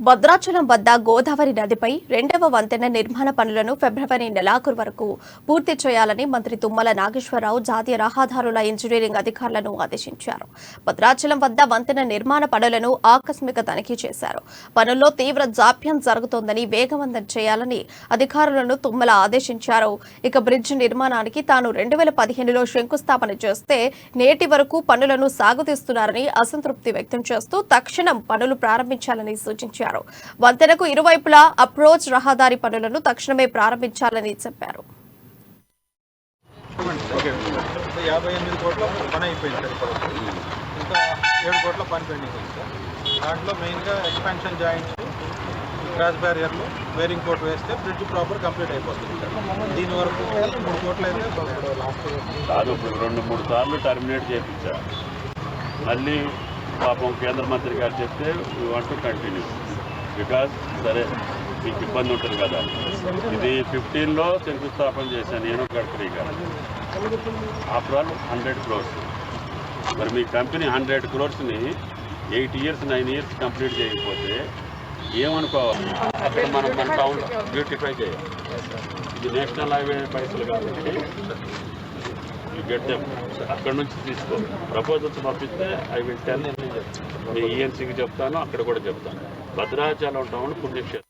భద్రాచలం వద్ద గోదావరి నదిపై రెండవ వంతెన నిర్మాణ పనులను ఫిబ్రవరి నెలాఖరు వరకు పూర్తి చేయాలని మంత్రి తుమ్మల నాగేశ్వరరావు జాతీయ రహదారుల ఇంజనీరింగ్ అధికారులను ఆదేశించారు. భద్రాచలం వద్ద వంతెన నిర్మాణ పనులను ఆకస్మిక తనిఖీ చేశారు. పనుల్లో తీవ్ర జాప్యం జరుగుతోందని వేగవంతం చేయాలని అధికారులను తుమ్మల ఆదేశించారు. ఇక బ్రిడ్జ్ నిర్మాణానికి తాను 2015లో శంకుస్థాపన చేస్తే నేటి వరకు పనులను సాగుతీస్తున్నారని అసంతృప్తి వ్యక్తం చేస్తూ తక్షణం పనులు ప్రారంభించాలని సూచించారు. వంతెనకు ఇరువైపులా అప్రోచ్ రహదారి పనులను తక్షణమే ప్రారంభించాలని చెప్పారు. 58 కోట్ల పని అయిపోయింది సార్. ఇంకా 7 కోట్ల పని పెండింగ్ ఉంది సార్. దాంట్లో మెయిన్గా ఎక్స్పాన్షన్ జాయింట్స్, క్రాస్ బ్యారియర్లు, వేరింగ్ కోట్ వేస్తే బ్రిడ్జ్ ప్రాపర్ కంప్లీట్ అయిపోతుంది సార్. దీని వరకు 3 కోట్లు అయితే లాస్ట్ కాదు, ఇప్పుడు 2-3 సార్లు టర్మినేట్ చేయించారు. మళ్ళీ పాపం కేంద్ర మంత్రి గారు చెప్తే we want to continue because సరే మీకు ఇబ్బంది ఉంటుంది కదా. ఇది 15లో శంకుస్థాపన చేశాను నేను, గడ్కరీ గారు. After all 100 crores. మరి మీ కంపెనీ 100 crores-ని 8 years 9 years కంప్లీట్ చేయకపోతే ఏమనుకోవాలి? అక్కడ మన టౌన్ బ్యూటిఫై చేయాలి. ఇది నేషనల్ హైవే పైసలు కాబట్టి అక్కడ నుంచి తీసుకో. ప్రపోజల్స్ పంపిస్తే ఐ విల్ టెల్. మీ ఈఎన్సీకి చెప్తాను, అక్కడ కూడా చెప్తాను. భద్రాచలం టౌన్ పుణ్యక్షేత్రం.